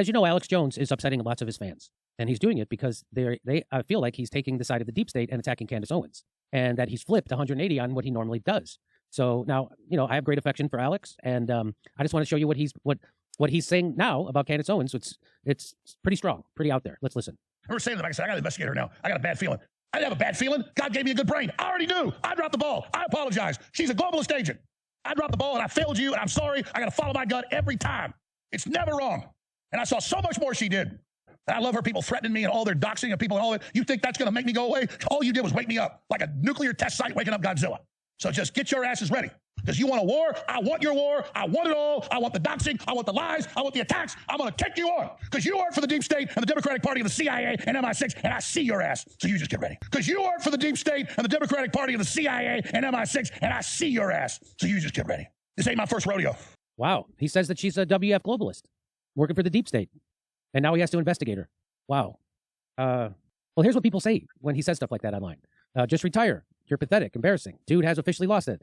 As you know, Alex Jones is upsetting lots of his fans. And he's doing it because I feel like he's taking the side of the deep state and attacking Candace Owens. And that he's flipped 180 on what he normally does. So now, I have great affection for Alex. And I just want to show you what he's saying now about Candace Owens. It's pretty strong, pretty out there. Let's listen. I remember saying to them, I said, I got to investigate her now. I got a bad feeling. I didn't have a bad feeling. God gave me a good brain. I already knew. I dropped the ball. I apologize. She's a globalist agent. I dropped the ball and I failed you, and I'm sorry. I got to follow my gut every time. It's never wrong. And I saw so much more she did. And I love her people threatening me and all their doxing of people and all that. You think that's going to make me go away? All you did was wake me up like a nuclear test site waking up Godzilla. So just get your asses ready. Because you want a war? I want your war. I want it all. I want the doxing. I want the lies. I want the attacks. I'm going to take you on. Because you work for the deep state and the Democratic Party and the CIA and MI6, and I see your ass. So you just get ready. Because you work for the deep state and the Democratic Party and the CIA and MI6, and I see your ass. So you just get ready. This ain't my first rodeo. Wow. He says that she's a WF globalist working for the deep state. And now he has to investigate her. Wow. Well, here's what people say when he says stuff like that online. Just retire. You're pathetic. Embarrassing. Dude has officially lost it.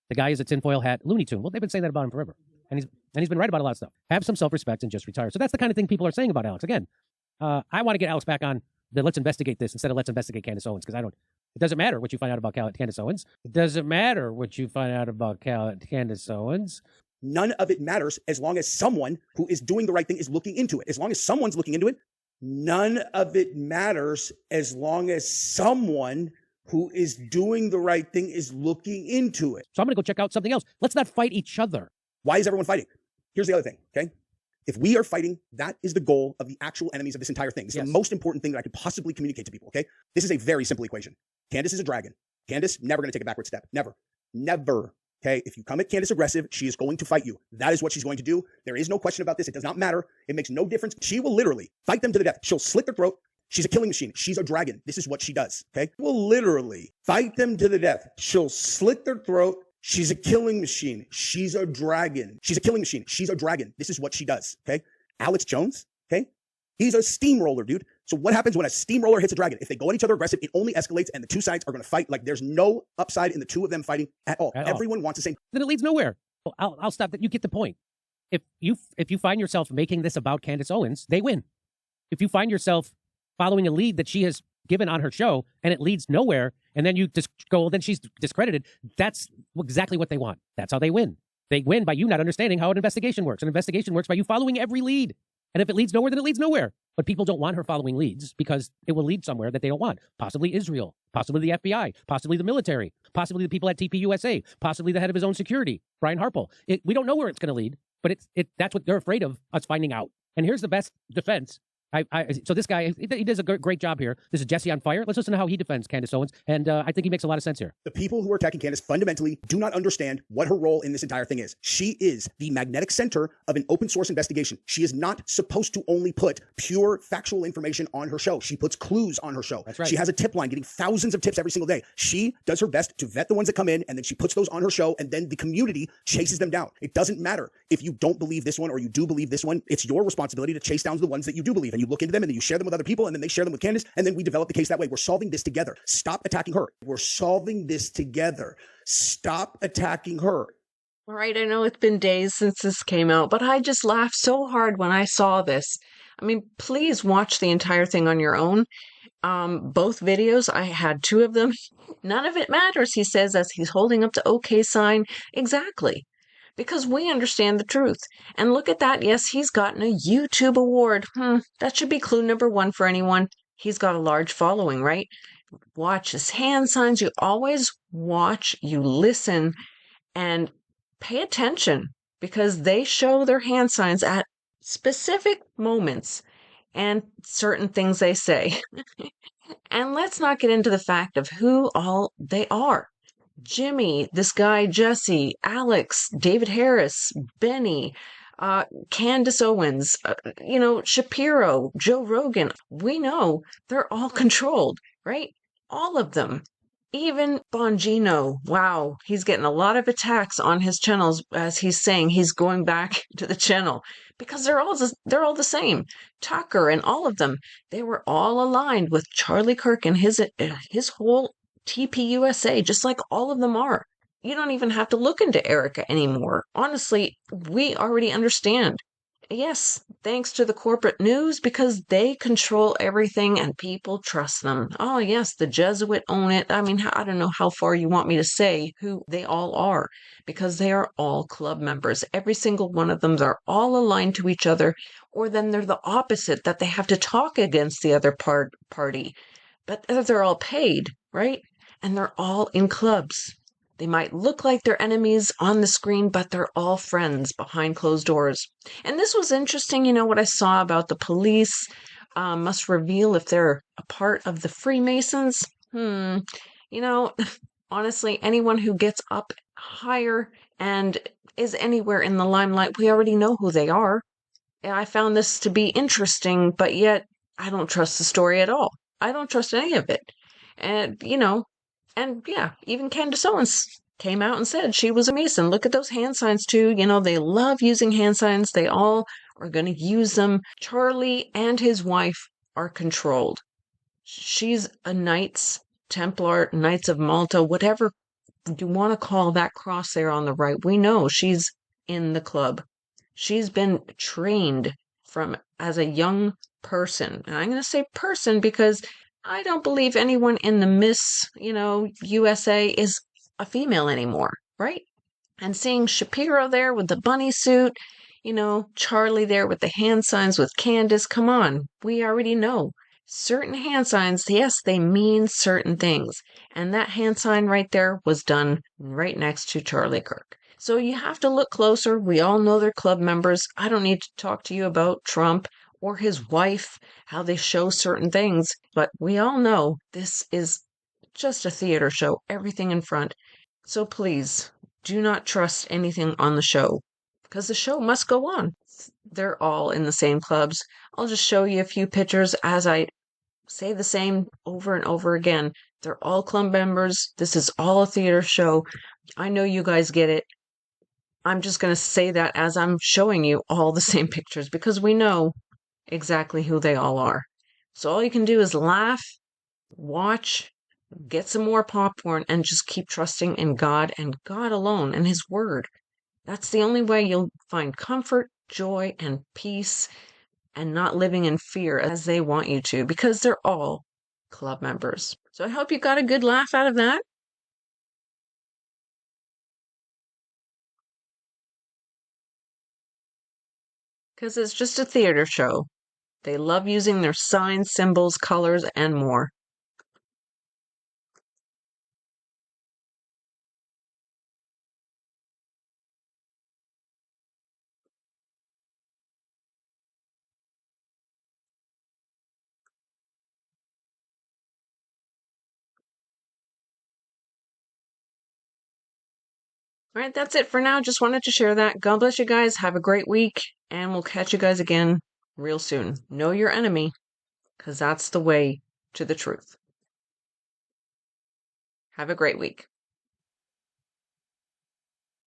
The guy is a tinfoil hat Looney Tune. Well, they've been saying that about him forever. And he's been right about a lot of stuff. Have some self-respect and just retire. So that's the kind of thing people are saying about Alex. Again, I want to get Alex back on the let's investigate this instead of let's investigate Candace Owens, because it doesn't matter what you find out about Candace Owens. It doesn't matter what you find out about Candace Owens. None of it matters as long as someone who is doing the right thing is looking into it. As long as someone's looking into it, none of it matters as long as someone who is doing the right thing is looking into it. So I'm going to go check out something else. Let's not fight each other. Why is everyone fighting? Here's the other thing, okay? If we are fighting, that is the goal of the actual enemies of this entire thing. This is the most important thing that I could possibly communicate to people, okay? This is a very simple equation. Candace is a dragon. Candace, never going to take a backward step. Never. Never. Okay? If you come at Candace aggressive, she is going to fight you. That is what she's going to do. There is no question about this. It does not matter. It makes no difference. She will literally fight them to the death. She'll slit their throat. She's a killing machine. She's a dragon. This is what she does, okay? Will literally fight them to the death. She'll slit their throat. She's a killing machine. She's a dragon. She's a killing machine. She's a dragon. This is what she does, okay? Alex Jones, okay? He's a steamroller, dude. So what happens when a steamroller hits a dragon? If they go at each other aggressive, it only escalates, and the two sides are going to fight like there's no upside in the two of them fighting at all. Everyone wants the same. Then it leads nowhere. I'll stop that. You get the point. If you find yourself making this about Candace Owens, they win. If you find yourself following a lead that she has given on her show and it leads nowhere, and then you just go, well, then she's discredited. That's exactly what they want. That's how they win. They win by you not understanding how an investigation works. An investigation works by you following every lead. And if it leads nowhere, then it leads nowhere. But people don't want her following leads because it will lead somewhere that they don't want. Possibly Israel, possibly the FBI, possibly the military, possibly the people at TPUSA, possibly the head of his own security, Brian Harple. We don't know where it's going to lead, but that's what they're afraid of us finding out. And here's the best defense. So this guy, he does a great job here. This is Jesse on Fire. Let's listen to how he defends Candace Owens. And I think he makes a lot of sense here. The people who are attacking Candace fundamentally do not understand what her role in this entire thing is. She is the magnetic center of an open source investigation. She is not supposed to only put pure factual information on her show. She puts clues on her show. That's right. She has a tip line getting thousands of tips every single day. She does her best to vet the ones that come in, and then she puts those on her show, and then the community chases them down. It doesn't matter if you don't believe this one or you do believe this one. It's your responsibility to chase down the ones that you do believe. And you look into them, and then you share them with other people, and then they share them with Candace, and then we develop the case that way. We're solving this together. Stop attacking her. We're solving this together. Stop attacking her. All right, I know it's been days since this came out, but I just laughed so hard when I saw this. I mean, please watch the entire thing on your own. Both videos, I had two of them. None of it matters, he says, as he's holding up the OK sign. Exactly. Because we understand the truth. And look at that. Yes, he's gotten a YouTube award. That should be clue number one for anyone. He's got a large following, right? Watch his hand signs. You always watch, you listen, and pay attention, because they show their hand signs at specific moments and certain things they say. And let's not get into the fact of who all they are. Jimmy, this guy, Jesse, Alex, David Harris, Benny, Candace Owens, Shapiro, Joe Rogan. We know they're all controlled, right? All of them. Even Bongino. Wow, he's getting a lot of attacks on his channels as he's saying he's going back to the channel because they're all the same. Tucker and all of them, they were all aligned with Charlie Kirk and his whole TPUSA, just like all of them are. You don't even have to look into Erica anymore. Honestly, we already understand. Yes, thanks to the corporate news because they control everything and people trust them. Oh, yes, the Jesuit own it. I mean, I don't know how far you want me to say who they all are because they are all club members. Every single one of them are all aligned to each other, or then they're the opposite that they have to talk against the other party. But they're all paid, right? And they're all in clubs. They might look like they're enemies on the screen, but they're all friends behind closed doors. And this was interesting, what I saw about the police must reveal if they're a part of the Freemasons. You know, honestly, anyone who gets up higher and is anywhere in the limelight, we already know who they are. I found this to be interesting, but yet I don't trust the story at all. I don't trust any of it. And yeah, even Candace Owens came out and said she was a Mason. Look at those hand signs too. They love using hand signs. They all are going to use them. Charlie and his wife are controlled. She's a Knights Templar, Knights of Malta, whatever you want to call that cross there on the right. We know she's in the club. She's been trained from as a young person. And I'm going to say person because I don't believe anyone in the Miss, USA is a female anymore, right? And seeing Shapiro there with the bunny suit, Charlie there with the hand signs with Candace, come on, we already know. Certain hand signs, yes, they mean certain things. And that hand sign right there was done right next to Charlie Kirk. So you have to look closer. We all know they're club members. I don't need to talk to you about Trump or his wife, how they show certain things, but we all know this is just a theater show, everything in front. So please do not trust anything on the show because the show must go on. They're all in the same clubs. I'll just show you a few pictures as I say the same over and over again. They're all club members. This is all a theater show. I know you guys get it. I'm just going to say that as I'm showing you all the same pictures because we know exactly who they all are. So all you can do is laugh, watch, get some more popcorn, and just keep trusting in God and God alone and His Word. That's the only way you'll find comfort, joy, and peace and not living in fear as they want you to because they're all club members. So I hope you got a good laugh out of that. Because it's just a theater show. They love using their signs, symbols, colors, and more. All right, that's it for now. Just wanted to share that. God bless you guys. Have a great week, and we'll catch you guys again real soon. Know your enemy, because that's the way to the truth. Have a great week.